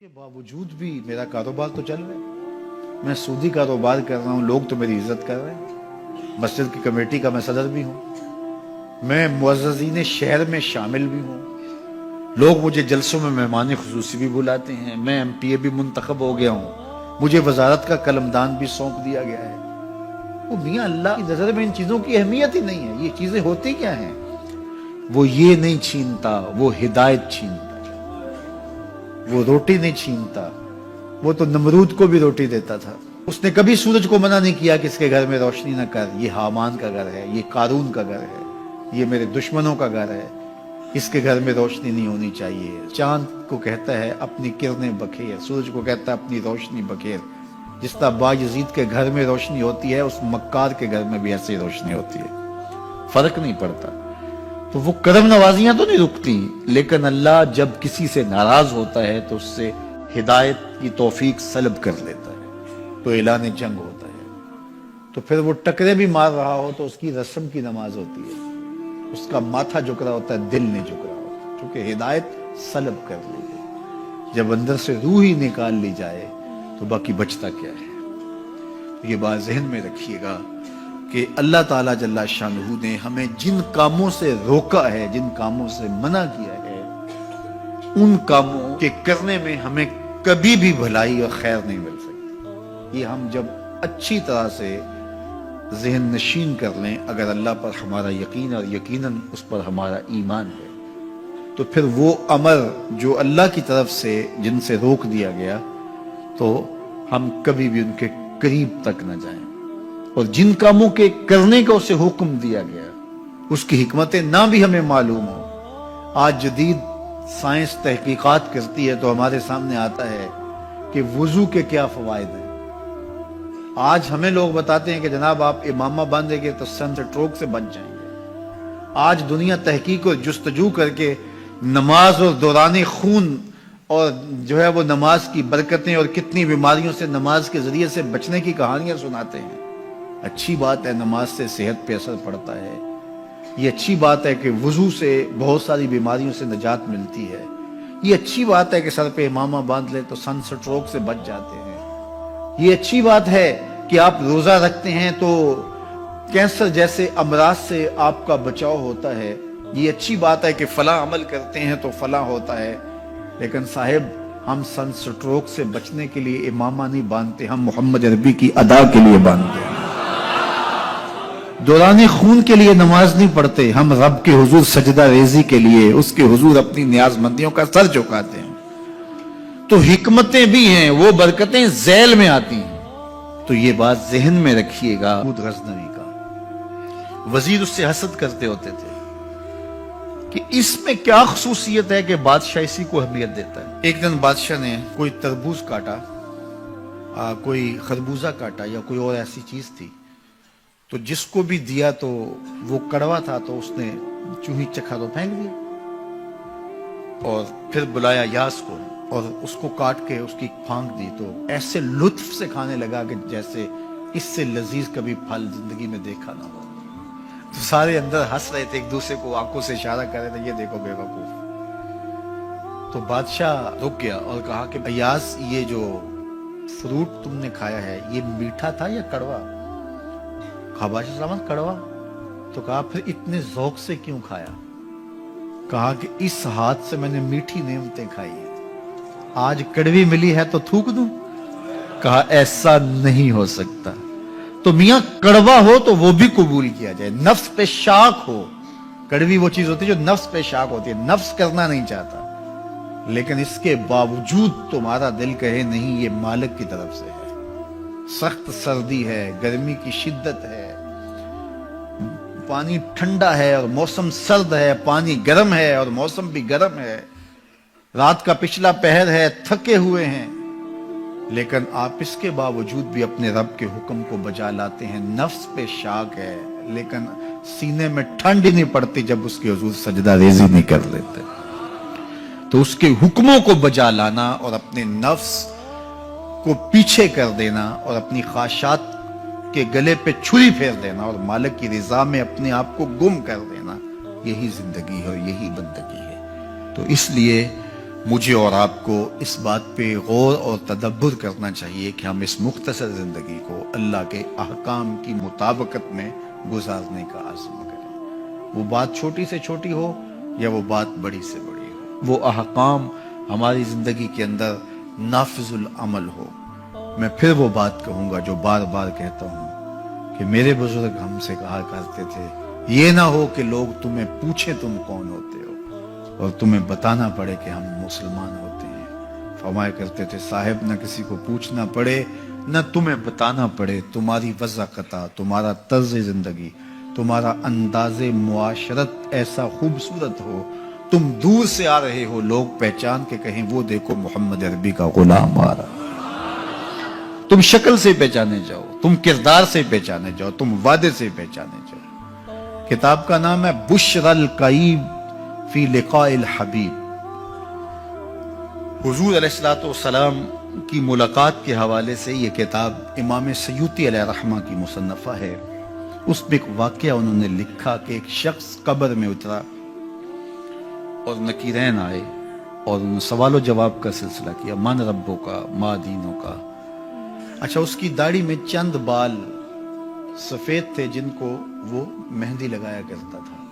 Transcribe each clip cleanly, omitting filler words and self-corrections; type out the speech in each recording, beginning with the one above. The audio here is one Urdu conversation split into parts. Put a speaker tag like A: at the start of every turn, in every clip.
A: کے باوجود بھی میرا کاروبار تو چل رہا ہے، میں سودی کاروبار کر رہا ہوں، لوگ تو میری عزت کر رہے ہیں، مسجد کی کمیٹی کا میں صدر بھی ہوں، میں معززین شہر میں شامل بھی ہوں، لوگ مجھے جلسوں میں مہمان خصوصی بھی بلاتے ہیں، میں ایم پی اے بھی منتخب ہو گیا ہوں، مجھے وزارت کا قلمدان بھی سونپ دیا گیا ہے۔ وہ میاں اللہ کی نظر میں ان چیزوں کی اہمیت ہی نہیں ہے، یہ چیزیں ہوتی کیا ہیں؟ وہ یہ نہیں چھینتا، وہ ہدایت چھینتا، وہ روٹی نہیں چھینتا، وہ تو نمرود کو بھی روٹی دیتا تھا۔ اس نے کبھی سورج کو منع نہیں کیا کہ اس کے گھر میں روشنی نہ کر، یہ حامان کا گھر ہے، یہ قارون کا گھر ہے، یہ میرے دشمنوں کا گھر ہے، اس کے گھر میں روشنی نہیں ہونی چاہیے۔ چاند کو کہتا ہے اپنی کرنیں بکھیر، سورج کو کہتا ہے اپنی روشنی بکھیر۔ جس طرح باجزید کے گھر میں روشنی ہوتی ہے، اس مکار کے گھر میں بھی ایسی روشنی ہوتی ہے، فرق نہیں پڑتا۔ تو وہ کرم نوازیاں تو نہیں رکتی، لیکن اللہ جب کسی سے ناراض ہوتا ہے تو اس سے ہدایت کی توفیق سلب کر لیتا ہے، تو اعلان جنگ ہوتا ہے۔ تو پھر وہ ٹکرے بھی مار رہا ہو تو اس کی رسم کی نماز ہوتی ہے، اس کا ماتھا جھک رہا ہوتا ہے، دل نہیں جھک رہا ہوتا، کیونکہ ہدایت سلب کر لی گئی۔ جب اندر سے روح ہی نکال لی جائے تو باقی بچتا کیا ہے؟ یہ بات ذہن میں رکھیے گا کہ اللہ تعالیٰ جل شانہ نے ہمیں جن کاموں سے روکا ہے، جن کاموں سے منع کیا ہے، ان کاموں کے کرنے میں ہمیں کبھی بھی بھلائی اور خیر نہیں مل سکتی۔ یہ ہم جب اچھی طرح سے ذہن نشین کر لیں، اگر اللہ پر ہمارا یقین اور یقیناً اس پر ہمارا ایمان ہے، تو پھر وہ امر جو اللہ کی طرف سے جن سے روک دیا گیا، تو ہم کبھی بھی ان کے قریب تک نہ جائیں، اور جن کاموں کے کرنے کا اسے حکم دیا گیا اس کی حکمتیں نہ بھی ہمیں معلوم ہو۔ آج جدید سائنس تحقیقات کرتی ہے تو ہمارے سامنے آتا ہے کہ وضو کے کیا فوائد ہیں۔ آج ہمیں لوگ بتاتے ہیں کہ جناب آپ امامہ باندھیں گے تو سن سٹروک سے بچ جائیں گے۔ آج دنیا تحقیق اور جستجو کر کے نماز اور دوران خون اور جو ہے وہ نماز کی برکتیں اور کتنی بیماریوں سے نماز کے ذریعے سے بچنے کی کہانیاں سناتے ہیں۔ اچھی بات ہے، نماز سے صحت پہ اثر پڑتا ہے، یہ اچھی بات ہے کہ وضو سے بہت ساری بیماریوں سے نجات ملتی ہے، یہ اچھی بات ہے کہ سر پہ امامہ باندھ لے تو سن سٹروک سے بچ جاتے ہیں، یہ اچھی بات ہے کہ آپ روزہ رکھتے ہیں تو کینسر جیسے امراض سے آپ کا بچاؤ ہوتا ہے، یہ اچھی بات ہے کہ فلاں عمل کرتے ہیں تو فلاں ہوتا ہے، لیکن صاحب ہم سن سٹروک سے بچنے کے لیے امامہ نہیں باندھتے، ہم محمد عربی کی ادا کے لیے باندھتے ہیں۔ دوران خون کے لیے نماز نہیں پڑھتے، ہم رب کے حضور سجدہ ریزی کے لیے اس کے حضور اپنی نیاز مندیوں کا سر جھکاتے ہیں۔ تو حکمتیں بھی ہیں، وہ برکتیں ذیل میں آتی ہیں۔ تو یہ بات ذہن میں رکھیے گا۔ غزنوی کا وزیر اس سے حسد کرتے ہوتے تھے کہ اس میں کیا خصوصیت ہے کہ بادشاہ اسی کو اہمیت دیتا ہے۔ ایک دن بادشاہ نے کوئی تربوز کاٹا، کوئی خربوزہ کاٹا یا کوئی اور ایسی چیز تھی، تو جس کو بھی دیا تو وہ کڑوا تھا، تو اس نے چوں ہی چکھا تو پھینک دیا، اور پھر بلایا یاس کو اور اس کو کاٹ کے اس کی پھانک دی، تو ایسے لطف سے کھانے لگا کہ جیسے اس سے لذیذ کبھی پھل زندگی میں دیکھا نہ ہو۔ تو سارے اندر ہنس رہے تھے، ایک دوسرے کو آنکھوں سے اشارہ کر رہے تھے، یہ دیکھو بے وقوف۔ تو بادشاہ رک گیا اور کہا کہ ایاز، یہ جو فروٹ تم نے کھایا ہے یہ میٹھا تھا یا کڑوا؟ کہا بادشاہ سلامت کڑوا۔ تو کہا پھر اتنے ذوق سے کیوں کھایا؟ کہا کہ اس ہاتھ سے میں نے میٹھی نعمتیں کھائی ہیں، آج کڑوی ملی ہے تو تھوک دوں؟ کہا ایسا نہیں ہو سکتا۔ تو میاں کڑوا ہو تو وہ بھی قبول کیا جائے، نفس پہ شاک ہو۔ کڑوی وہ چیز ہوتی ہے جو نفس پہ شاک ہوتی ہے، نفس کرنا نہیں چاہتا، لیکن اس کے باوجود تمہارا دل کہے نہیں، یہ مالک کی طرف سے ہے۔ سخت سردی ہے، گرمی کی شدت ہے، پانی ٹھنڈا ہے اور موسم سرد ہے، پانی گرم ہے اور موسم بھی گرم ہے، رات کا پچھلا پہر ہے، تھکے ہوئے ہیں، لیکن آپ اس کے باوجود بھی اپنے رب کے حکم کو بجا لاتے ہیں۔ نفس پہ شاک ہے، لیکن سینے میں ٹھنڈ ہی نہیں پڑتی جب اس کے حضور سجدہ ریزی نہیں کر لیتے۔ تو اس کے حکموں کو بجا لانا اور اپنے نفس کو پیچھے کر دینا اور اپنی خواہشات کے گلے پہ چھری پھیر دینا اور مالک کی رضا میں اپنے آپ کو گم کر دینا، یہی زندگی ہے اور یہی بندگی ہے۔ تو اس لیے مجھے اور آپ کو اس بات پہ غور اور تدبر کرنا چاہیے کہ ہم اس مختصر زندگی کو اللہ کے احکام کی مطابقت میں گزارنے کا عزم کریں، وہ بات چھوٹی سے چھوٹی ہو یا وہ بات بڑی سے بڑی ہو، وہ احکام ہماری زندگی کے اندر نافذ العمل ہو۔ میں پھر وہ بات کہوں گا جو بار بار کہتا ہوں کہ میرے بزرگ ہم سے کہا کرتے تھے، یہ نہ ہو کہ لوگ تمہیں پوچھیں تم کون ہوتے ہو اور تمہیں بتانا پڑے کہ ہم مسلمان ہوتے ہیں۔ فرمایا کرتے تھے صاحب نہ کسی کو پوچھنا پڑے نہ تمہیں بتانا پڑے، تمہاری وضاحت، تمہارا طرز زندگی، تمہارا انداز معاشرت ایسا خوبصورت ہو، تم دور سے آ رہے ہو لوگ پہچان کے کہیں وہ دیکھو محمد عربی کا غلام آ رہا۔ تم شکل سے پہچانے جاؤ، تم کردار سے پہچانے جاؤ، تم وعدے سے پہچانے جاؤ۔ کتاب کا نام ہے بشر القیب فی لقاء الحبیب۔ حضور علیہ السلام کی ملاقات کے حوالے سے یہ کتاب امام سیوطی علیہ رحمہ کی مصنفہ ہے۔ اس میں ایک واقعہ انہوں نے لکھا کہ ایک شخص قبر میں اترا اور نکیرین آئے اور انہوں نے سوال و جواب کا سلسلہ کیا، من ربوں کا، ما دینوں کا۔ اچھا، اس کی داڑھی میں چند بال سفید تھے جن کو وہ مہندی لگایا کرتا تھا۔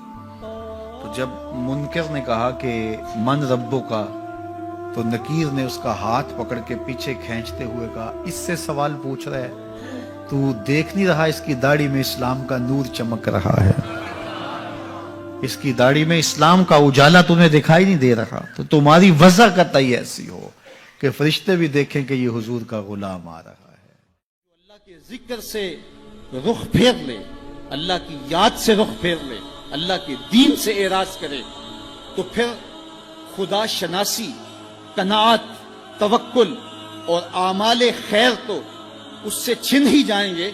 A: تو جب منکر نے کہا کہ من ربوں کا، تو نکیر نے اس کا ہاتھ پکڑ کے پیچھے کھینچتے ہوئے کہا اس سے سوال پوچھ رہا ہے، تو دیکھ نہیں رہا اس کی داڑھی میں اسلام کا نور چمک رہا ہے، اس کی داڑھی میں اسلام کا اجالا تمہیں دکھائی نہیں دے رہا؟ تو تمہاری وضع قطعی ایسی ہو کہ فرشتے بھی دیکھیں کہ یہ حضور کا غلام آ رہا ہے۔
B: اللہ کے ذکر سے رخ پھیر لے، اللہ کی یاد سے رخ پھیر لے، اللہ کے دین سے اعراض کرے، تو پھر خدا شناسی، قناعت، توکل اور اعمال خیر تو اس سے چھن ہی جائیں گے،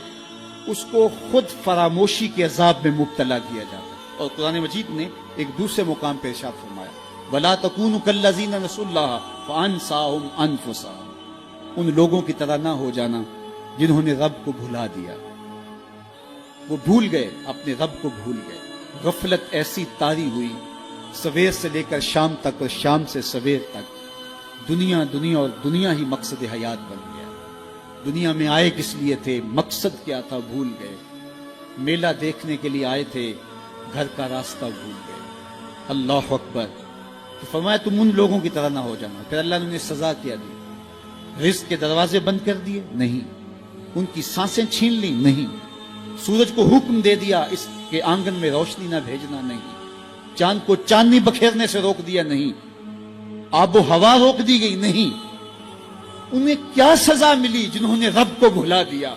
B: اس کو خود فراموشی کے عذاب میں مبتلا کیا جاتا ہے۔ اور قرآن مجید نے ایک دوسرے مقام پہ ارشاد فرمایا وَلَا تَكُونُوا كَالَّذِينَ نَسُوا اللَّهَ فَأَنسَاهُمْ أَنفُسَهُمْ، ان لوگوں کی طرح نہ ہو جانا جنہوں نے رب کو بھلا دیا۔ وہ بھول گئے، اپنے رب کو بھول گئے، غفلت ایسی طاری ہوئی سویر سے لے کر شام تک اور شام سے سویر تک، دنیا دنیا اور دنیا ہی مقصد حیات بن گیا۔ دنیا میں آئے کس لیے تھے، مقصد کیا تھا، بھول گئے۔ میلہ دیکھنے کے لیے آئے تھے، گھر کا راستہ بھول گئے۔ اللہ اکبر۔ تو فرمایا تم ان لوگوں کی طرح نہ ہو جانا۔ پھر اللہ نے انہیں سزا کیا دی، رزق کے دروازے بند کر دیے؟ نہیں۔ ان کی سانسیں چھین لی؟ نہیں۔ سورج کو حکم دے دیا اس کے آنگن میں روشنی نہ بھیجنا؟ نہیں۔ چاند کو چاندنی بکھیرنے سے روک دیا؟ نہیں۔ آب و ہوا روک دی گئی؟ نہیں۔ انہیں کیا سزا ملی جنہوں نے رب کو بھلا دیا؟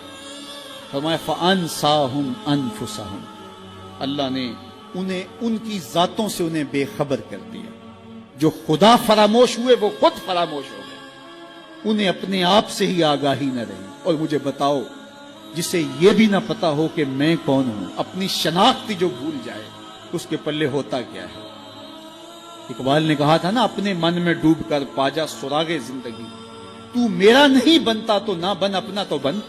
B: فرمایا فَأَنسَاهُمْ أَنفُسَهُمْ، اللہ نے انہیں ان کی ذاتوں سے انہیں بے خبر کر دیا۔ جو خدا فراموش ہوئے وہ خود فراموش ہو گئے، انہیں اپنے آپ سے ہی آگاہی نہ رہی۔ اور مجھے بتاؤ، جسے یہ بھی نہ پتا ہو کہ میں کون ہوں، اپنی شناخت جو بھول جائے، اس کے پلے ہوتا کیا ہے؟ اقبال نے کہا تھا نا، اپنے من میں ڈوب کر پاجا سراغے زندگی، تو میرا نہیں بنتا تو نہ بن، اپنا تو بن۔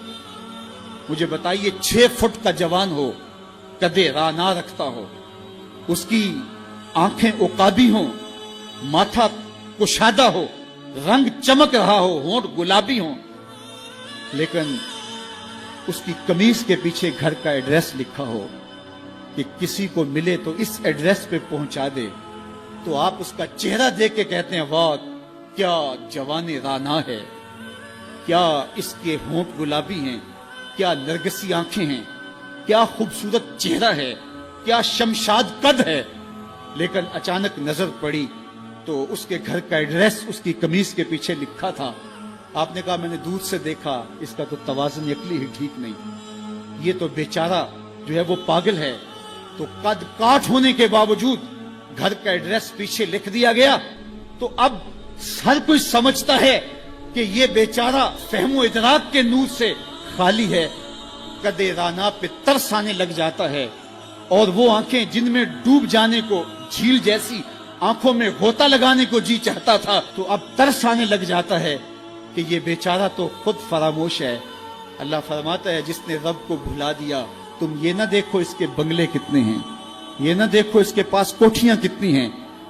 B: مجھے بتائیے، 6 فٹ کا جوان ہو، قدے راہ نہ رکھتا ہو، اس کی آنکھیں عقابی ہوں، ماتھا کشادہ ہو، رنگ چمک رہا ہو، ہونٹ گلابی ہوں، لیکن اس کی قمیض کے پیچھے گھر کا ایڈریس لکھا ہو کہ کسی کو ملے تو اس ایڈریس پہ پہنچا دے، تو آپ اس کا چہرہ دیکھ کے کہتے ہیں واہ کیا جوان رانا ہے، کیا اس کے ہونٹ گلابی ہیں، کیا نرگسی آنکھیں ہیں، کیا خوبصورت چہرہ ہے، کیا شمشاد قد ہے۔ لیکن اچانک نظر پڑی تو اس کے گھر کا ایڈریس اس کی قمیض کے پیچھے لکھا تھا۔ آپ نے کہا میں نے دور سے دیکھا، اس کا تو توازن عقلی ہی ٹھیک نہیں، یہ تو بیچارہ جو ہے وہ پاگل ہے۔ تو قد کاٹ ہونے کے باوجود گھر کا ایڈریس پیچھے لکھ دیا گیا، تو اب ہر کوئی سمجھتا ہے کہ یہ بیچارہ فہم و ادراک کے نور سے خالی ہے۔ قدے رانا پہ ترس آنے لگ جاتا ہے، اور وہ آنکھیں جن میں ڈوب جانے کو، جھیل جیسی آنکھوں میں غوطہ لگانے کو جی چاہتا تھا، تو اب ترس آنے لگ جاتا ہے کہ یہ بیچارہ تو خود فراموش ہے۔ اللہ فرماتا ہے جس نے رب کو بھلا دیا، تم یہ نہ دیکھو اس کے بنگلے کتنے ہیں، یہ نہ دیکھو اس کے پاس کوٹھیاں کتنی ہیں،